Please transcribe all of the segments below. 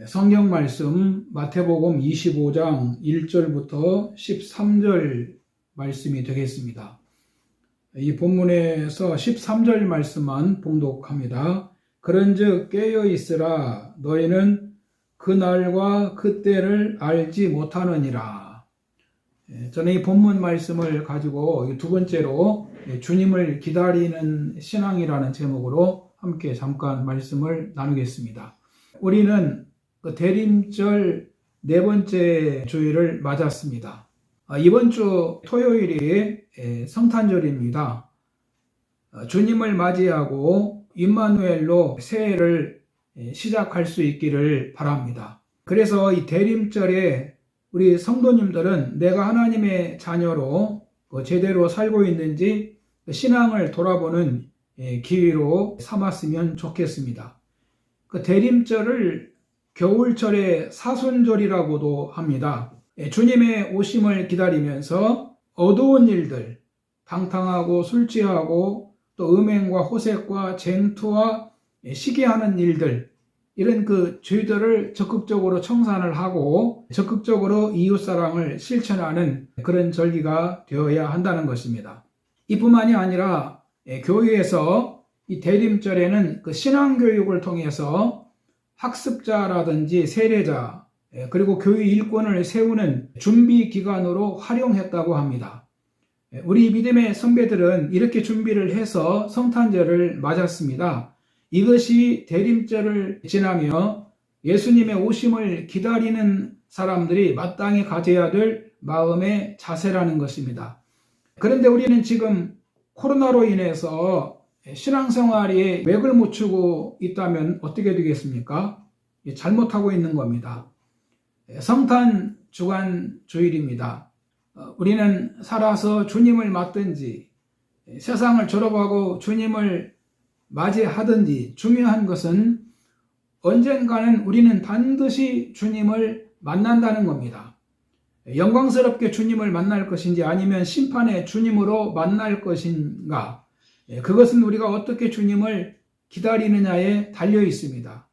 성경 말씀 마태복음 25장 1절부터 13절 말씀이 되겠습니다. 이 본문에서 13절 말씀만 봉독합니다. 그런즉 깨어 있으라. 너희는 그날과 그때를 알지 못하느니라. 저는 이 본문 말씀을 가지고 두 번째로 주님을 기다리는 신앙이라는 제목으로 함께 잠깐 말씀을 나누겠습니다. 우리는 대림절 네 번째 주일을 맞았습니다. 이번 주 토요일이 성탄절입니다. 주님을 맞이하고 임마누엘로 새해를 시작할 수 있기를 바랍니다. 그래서 이 대림절에 우리 성도님들은 내가 하나님의 자녀로 제대로 살고 있는지 신앙을 돌아보는 기회로 삼았으면 좋겠습니다. 그 대림절을 겨울철의 사순절이라고도 합니다. 주님의 오심을 기다리면서 어두운 일들, 방탕하고 술 취하고 또 음행과 호색과 쟁투와 시기하는 일들, 이런 그 죄들을 적극적으로 청산을 하고 적극적으로 이웃사랑을 실천하는 그런 절기가 되어야 한다는 것입니다. 이뿐만이 아니라 교회에서 이 대림절에는 그 신앙교육을 통해서 학습자라든지 세례자 그리고 교회 일꾼을 세우는 준비 기간으로 활용했다고 합니다. 우리 믿음의 선배들은 이렇게 준비를 해서 성탄절을 맞았습니다. 이것이 대림절을 지나며 예수님의 오심을 기다리는 사람들이 마땅히 가져야 될 마음의 자세라는 것입니다. 그런데 우리는 지금 코로나로 인해서 신앙생활에 맥을 못 추고 있다면 어떻게 되겠습니까? 잘못하고 있는 겁니다. 성탄 주간 주일입니다. 우리는 살아서 주님을 맞든지 세상을 졸업하고 주님을 맞이하든지 중요한 것은 언젠가는 우리는 반드시 주님을 만난다는 겁니다. 영광스럽게 주님을 만날 것인지 아니면 심판의 주님으로 만날 것인가, 그것은 우리가 어떻게 주님을 기다리느냐에 달려 있습니다.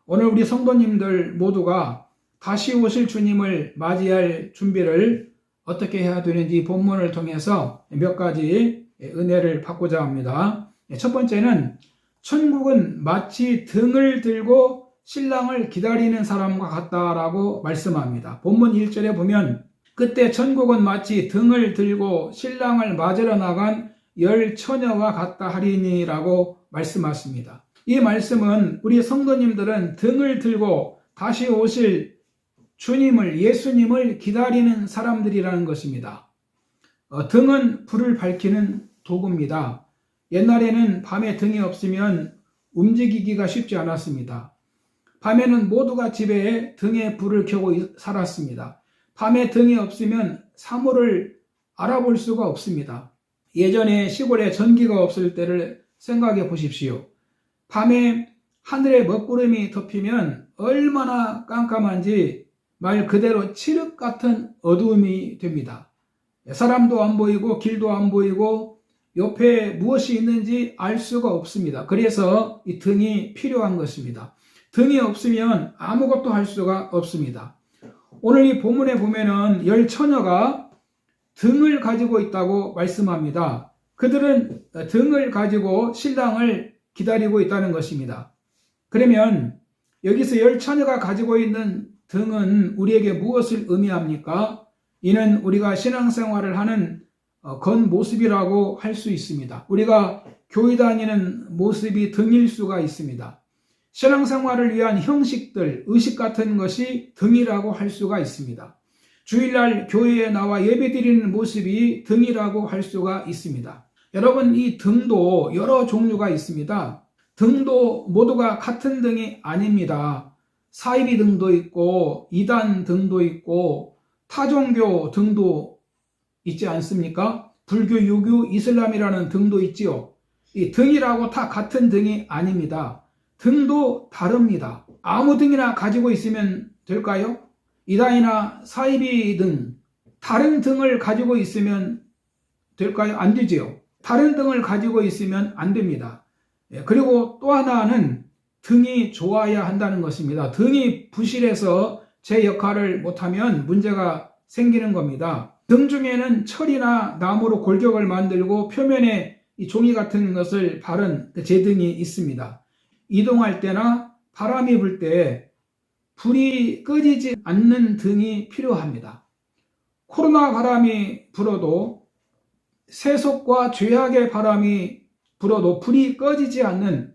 오늘 우리 성도님들 모두가 다시 오실 주님을 맞이할 준비를 어떻게 해야 되는지 본문을 통해서 몇 가지 은혜를 받고자 합니다. 첫 번째는 천국은 마치 등을 들고 신랑을 기다리는 사람과 같다라고 말씀합니다. 본문 1절에 보면 그때 천국은 마치 등을 들고 신랑을 맞으러 나간 열 처녀와 같다 하리니라고 말씀하십니다. 이 말씀은 우리 성도님들은 등을 들고 다시 오실 주님을, 예수님을 기다리는 사람들이라는 것입니다. 등은 불을 밝히는 도구입니다. 옛날에는 밤에 등이 없으면 움직이기가 쉽지 않았습니다. 밤에는 모두가 집에 등에 불을 켜고 살았습니다. 밤에 등이 없으면 사물을 알아볼 수가 없습니다. 예전에 시골에 전기가 없을 때를 생각해 보십시오. 밤에 하늘에 먹구름이 덮이면 얼마나 깜깜한지 말 그대로 칠흑 같은 어두움이 됩니다. 사람도 안 보이고 길도 안 보이고 옆에 무엇이 있는지 알 수가 없습니다. 그래서 이 등이 필요한 것입니다. 등이 없으면 아무것도 할 수가 없습니다. 오늘 이 본문에 보면은 열 처녀가 등을 가지고 있다고 말씀합니다. 그들은 등을 가지고 신랑을 기다리고 있다는 것입니다. 그러면 여기서 열 처녀가 가지고 있는 등은 우리에게 무엇을 의미합니까? 이는 우리가 신앙생활을 하는 겉모습이라고 할 수 있습니다. 우리가 교회 다니는 모습이 등일 수가 있습니다. 신앙생활을 위한 형식들, 의식 같은 것이 등이라고 할 수가 있습니다. 주일날 교회에 나와 예배드리는 모습이 등이라고 할 수가 있습니다. 여러분, 이 등도 여러 종류가 있습니다. 등도 모두가 같은 등이 아닙니다. 사이비 등도 있고 이단 등도 있고 타종교 등도 있지 않습니까? 불교, 유교, 이슬람이라는 등도 있지요. 이 등이라고 다 같은 등이 아닙니다. 등도 다릅니다. 아무 등이나 가지고 있으면 될까요? 이단이나 사이비 등 다른 등을 가지고 있으면 될까요? 안 되지요. 다른 등을 가지고 있으면 안 됩니다. 그리고 또 하나는 등이 좋아야 한다는 것입니다. 등이 부실해서 제 역할을 못하면 문제가 생기는 겁니다. 등 중에는 철이나 나무로 골격을 만들고 표면에 이 종이 같은 것을 바른 제등이 있습니다. 이동할 때나 바람이 불 때 불이 꺼지지 않는 등이 필요합니다. 코로나 바람이 불어도 세속과 죄악의 바람이 불어도 불이 꺼지지 않는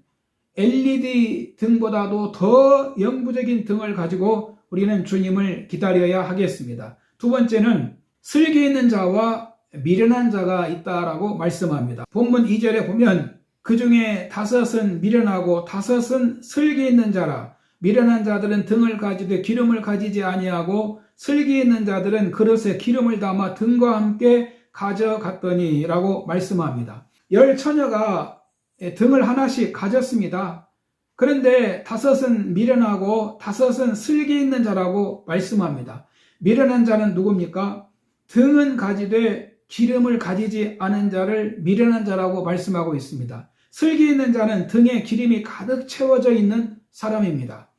LED 등보다도 더 영구적인 등을 가지고 우리는 주님을 기다려야 하겠습니다. 두 번째는 슬기 있는 자와 미련한 자가 있다라고 말씀합니다. 본문 2절에 보면 그 중에 5은 미련하고 5은 슬기 있는 자라. 미련한 자들은 등을 가지되 기름을 가지지 아니하고 슬기 있는 자들은 그릇에 기름을 담아 등과 함께 가져갔더니 라고 말씀합니다. 10처녀가 등을 하나씩 가졌습니다. 그런데 5은 미련하고 5은 슬기 있는 자라고 말씀합니다. 미련한 자는 누굽니까? 등은 가지되 기름을 가지지 않은 자를 미련한 자라고 말씀하고 있습니다. 슬기 있는 자는 등에 기름이 가득 채워져 있는 사람입니다.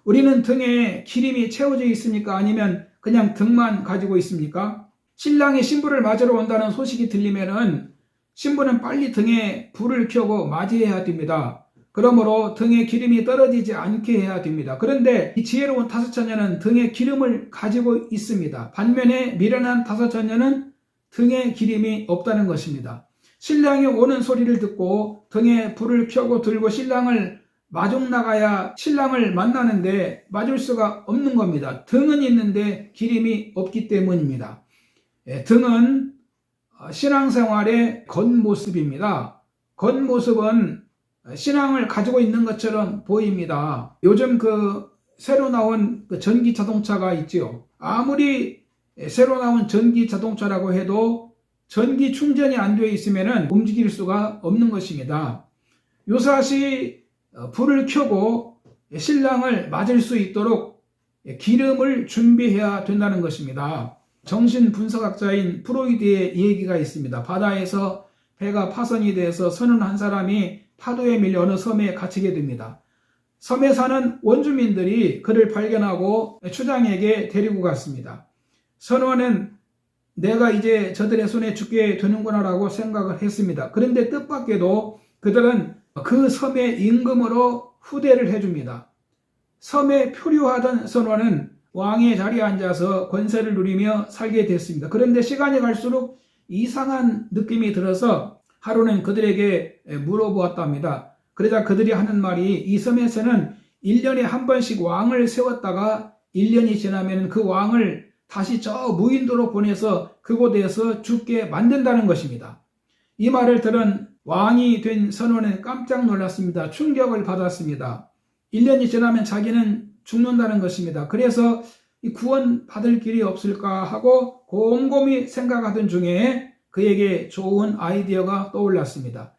우리는 등에 기름이 채워져 있습니까? 아니면 그냥 등만 가지고 있습니까? 신랑이 신부를 맞으러 온다는 소식이 들리면은 신부는 빨리 등에 불을 켜고 맞이해야 됩니다. 그러므로 등에 기름이 떨어지지 않게 해야 됩니다. 그런데 이 지혜로운 5처녀는 등에 기름을 가지고 있습니다. 반면에 미련한 5처녀는 등에 기름이 없다는 것입니다. 신랑이 오는 소리를 듣고 등에 불을 켜고 들고 신랑을 마중 나가야 신랑을 만나는데 맞을 수가 없는 겁니다. 등은 있는데 기름이 없기 때문입니다. 등은 신앙생활의 겉모습입니다. 겉모습은 신앙을 가지고 있는 것처럼 보입니다. 요즘 새로 나온 전기 자동차가 있지요. 아무리 새로 나온 전기 자동차라고 해도 전기 충전이 안 되어 있으면 움직일 수가 없는 것입니다. 요사시 불을 켜고 신랑을 맞을 수 있도록 기름을 준비해야 된다는 것입니다. 정신분석학자인 프로이드의 얘기가 있습니다. 바다에서 배가 파손이 돼서 선원 한 사람이 파도에 밀려 어느 섬에 갇히게 됩니다. 섬에 사는 원주민들이 그를 발견하고 추장에게 데리고 갔습니다. 선원은 내가 이제 저들의 손에 죽게 되는구나 라고 생각을 했습니다. 그런데 뜻밖에도 그들은 그 섬의 임금으로 후대를 해줍니다. 섬에 표류하던 선원은 왕의 자리에 앉아서 권세를 누리며 살게 됐습니다. 그런데 시간이 갈수록 이상한 느낌이 들어서 하루는 그들에게 물어보았답니다. 그러자 그들이 하는 말이 이 섬에서는 1년에 한 번씩 왕을 세웠다가 1년이 지나면 그 왕을 다시 저 무인도로 보내서 그곳에서 죽게 만든다는 것입니다. 이 말을 들은 왕이 된 선원은 깜짝 놀랐습니다. 충격을 받았습니다. 1년이 지나면 자기는 죽는다는 것입니다. 그래서 구원 받을 길이 없을까 하고 곰곰이 생각하던 중에 그에게 좋은 아이디어가 떠올랐습니다.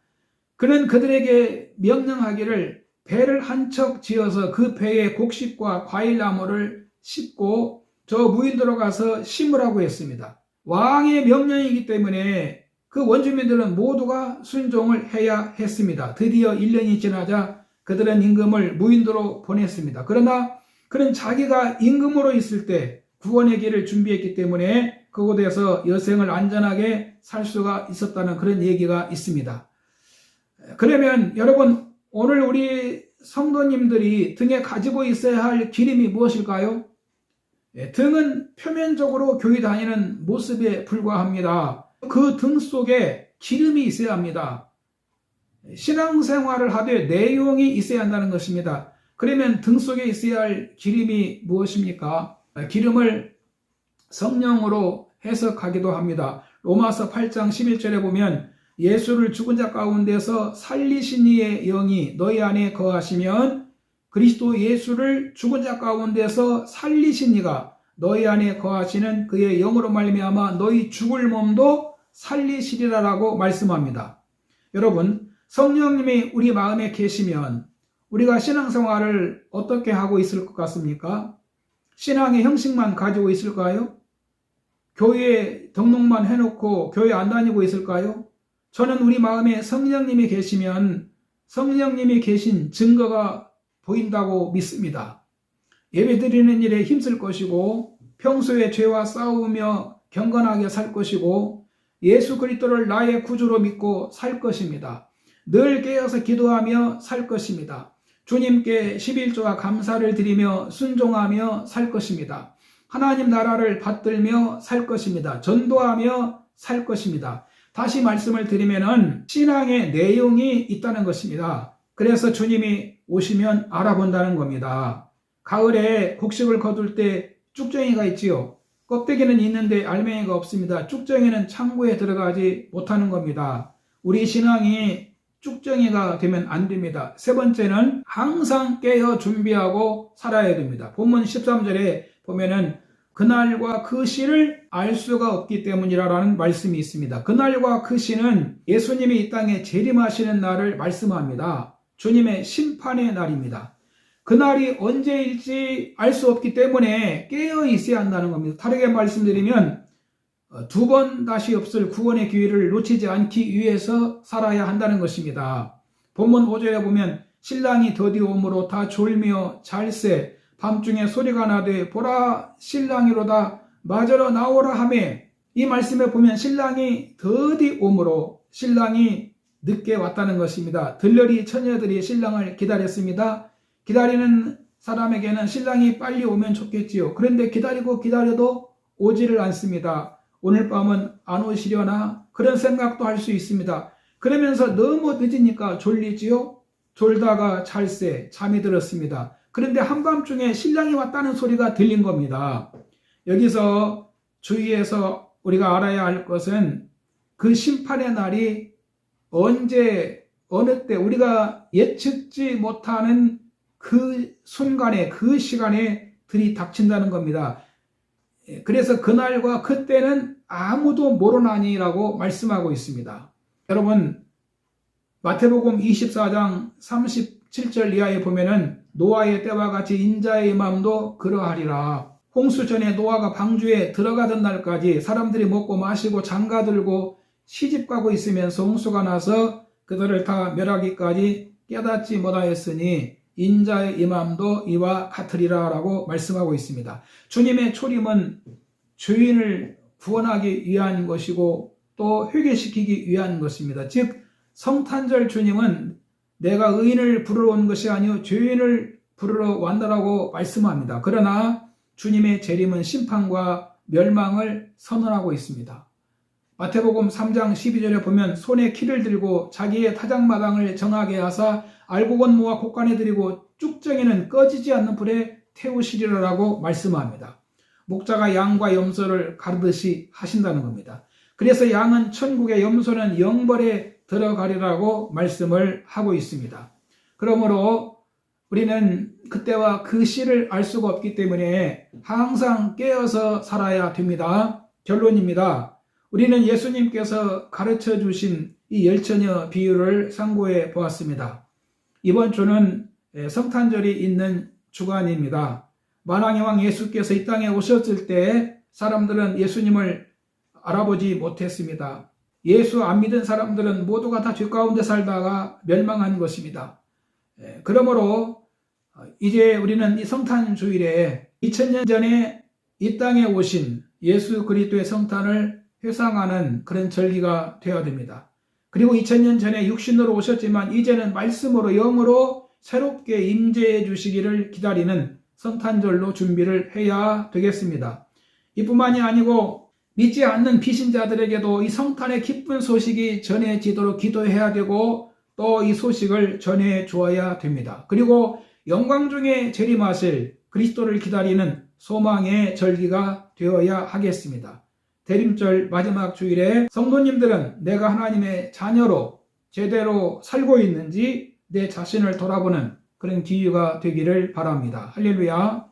그는 그들에게 명령하기를 배를 한 척 지어서 그 배에 곡식과 과일나무를 싣고 저 무인도로 가서 심으라고 했습니다. 왕의 명령이기 때문에 그 원주민들은 모두가 순종을 해야 했습니다. 드디어 1년이 지나자 그들은 임금을 무인도로 보냈습니다. 그러나 그는 자기가 임금으로 있을 때 구원의 길을 준비했기 때문에 그곳에서 여생을 안전하게 살 수가 있었다는 그런 얘기가 있습니다. 그러면 여러분, 오늘 우리 성도님들이 등에 가지고 있어야 할 기름이 무엇일까요? 등은 표면적으로 교회 다니는 모습에 불과합니다. 그 등 속에 기름이 있어야 합니다. 신앙생활을 하되 내용이 있어야 한다는 것입니다. 그러면 등 속에 있어야 할 기름이 무엇입니까? 기름을 성령으로 해석하기도 합니다. 로마서 8장 11절에 보면 예수를 죽은 자 가운데서 살리신 이의 영이 너희 안에 거하시면 그리스도 예수를 죽은 자 가운데서 살리신 이가 너희 안에 거하시는 그의 영으로 말미암아 너희 죽을 몸도 살리시리라라고 말씀합니다. 여러분, 성령님이 우리 마음에 계시면 우리가 신앙생활을 어떻게 하고 있을 것 같습니까? 신앙의 형식만 가지고 있을까요? 교회에 등록만 해놓고 교회 안 다니고 있을까요? 저는 우리 마음에 성령님이 계시면 성령님이 계신 증거가 보인다고 믿습니다. 예배드리는 일에 힘쓸 것이고 평소에 죄와 싸우며 경건하게 살 것이고 예수 그리스도를 나의 구주로 믿고 살 것입니다. 늘 깨어서 기도하며 살 것입니다. 주님께 11조와 감사를 드리며 순종하며 살 것입니다. 하나님 나라를 받들며 살 것입니다. 전도하며 살 것입니다. 다시 말씀을 드리면은 신앙의 내용이 있다는 것입니다. 그래서 주님이 오시면 알아본다는 겁니다. 가을에 곡식을 거둘 때 쭉정이가 있지요. 껍데기는 있는데 알맹이가 없습니다. 쭉정이는 창고에 들어가지 못하는 겁니다. 우리 신앙이 쭉정이가 되면 안 됩니다. 세 번째는 항상 깨어 준비하고 살아야 됩니다. 본문 13절에 보면은 그날과 그 시를 알 수가 없기 때문이라는 말씀이 있습니다. 그날과 그 시는 예수님이 이 땅에 재림하시는 날을 말씀합니다. 주님의 심판의 날입니다. 그날이 언제일지 알 수 없기 때문에 깨어 있어야 한다는 겁니다. 다르게 말씀드리면 두 번 다시 없을 구원의 기회를 놓치지 않기 위해서 살아야 한다는 것입니다. 본문 5절에 보면 신랑이 더디오므로 다 졸며 잘세 밤중에 소리가 나되 보라 신랑이로다 맞으러 나오라 하매, 이 말씀에 보면 신랑이 더디오므로 신랑이 늦게 왔다는 것입니다. 들러리 처녀들이 신랑을 기다렸습니다. 기다리는 사람에게는 신랑이 빨리 오면 좋겠지요. 그런데 기다려도 오지를 않습니다. 오늘 밤은 안 오시려나 그런 생각도 할 수 있습니다. 그러면서 너무 늦으니까 졸리지요. 졸다가 잘세 잠이 들었습니다. 그런데 한밤중에 신랑이 왔다는 소리가 들린 겁니다. 여기서 주의해서 우리가 알아야 할 것은 그 심판의 날이 언제 어느 때 우리가 예측지 못하는 그 순간에 그 시간에 들이닥친다는 겁니다. 그래서 그날과 그때는 아무도 모르나니라고 말씀하고 있습니다. 여러분 마태복음 24장 37절 이하에 보면은 노아의 때와 같이 인자의 마음도 그러하리라. 홍수 전에 노아가 방주에 들어가던 날까지 사람들이 먹고 마시고 장가들고 시집가고 있으면서 홍수가 나서 그들을 다 멸하기까지 깨닫지 못하였으니 인자의 임함도 이와 같으리라 라고 말씀하고 있습니다. 주님의 초림은 죄인을 구원하기 위한 것이고 또 회개시키기 위한 것입니다. 즉 성탄절 주님은 내가 의인을 부르러 온 것이 아니요 죄인을 부르러 왔다라고 말씀합니다. 그러나 주님의 재림은 심판과 멸망을 선언하고 있습니다. 마태복음 3장 12절에 보면 손에 키를 들고 자기의 타작마당을 정하게 하사 알곡은 모아 곡간에 들이고 쭉정이는 꺼지지 않는 불에 태우시리라라고 말씀합니다. 목자가 양과 염소를 가르듯이 하신다는 겁니다. 그래서 양은 천국에 염소는 영벌에 들어가리라고 말씀을 하고 있습니다. 그러므로 우리는 그때와 그 시를 알 수가 없기 때문에 항상 깨어서 살아야 됩니다. 결론입니다. 우리는 예수님께서 가르쳐 주신 이 열처녀 비유를 상고해 보았습니다. 이번 주는 성탄절이 있는 주간입니다. 만왕의 왕 예수께서 이 땅에 오셨을 때 사람들은 예수님을 알아보지 못했습니다. 예수 안 믿은 사람들은 모두가 다 죄 가운데 살다가 멸망한 것입니다. 그러므로 이제 우리는 이 성탄주일에 2000년 전에 이 땅에 오신 예수 그리스도의 성탄을 회상하는 그런 절기가 되어야 됩니다. 그리고 2000년 전에 육신으로 오셨지만 이제는 말씀으로 영으로 새롭게 임재해 주시기를 기다리는 성탄절로 준비를 해야 되겠습니다. 이뿐만이 아니고 믿지 않는 비신자들에게도 이 성탄의 기쁜 소식이 전해지도록 기도해야 되고 또 이 소식을 전해 주어야 됩니다. 그리고 영광 중에 재림하실 그리스도를 기다리는 소망의 절기가 되어야 하겠습니다. 대림절 마지막 주일에 성도님들은 내가 하나님의 자녀로 제대로 살고 있는지 내 자신을 돌아보는 그런 기회가 되기를 바랍니다. 할렐루야.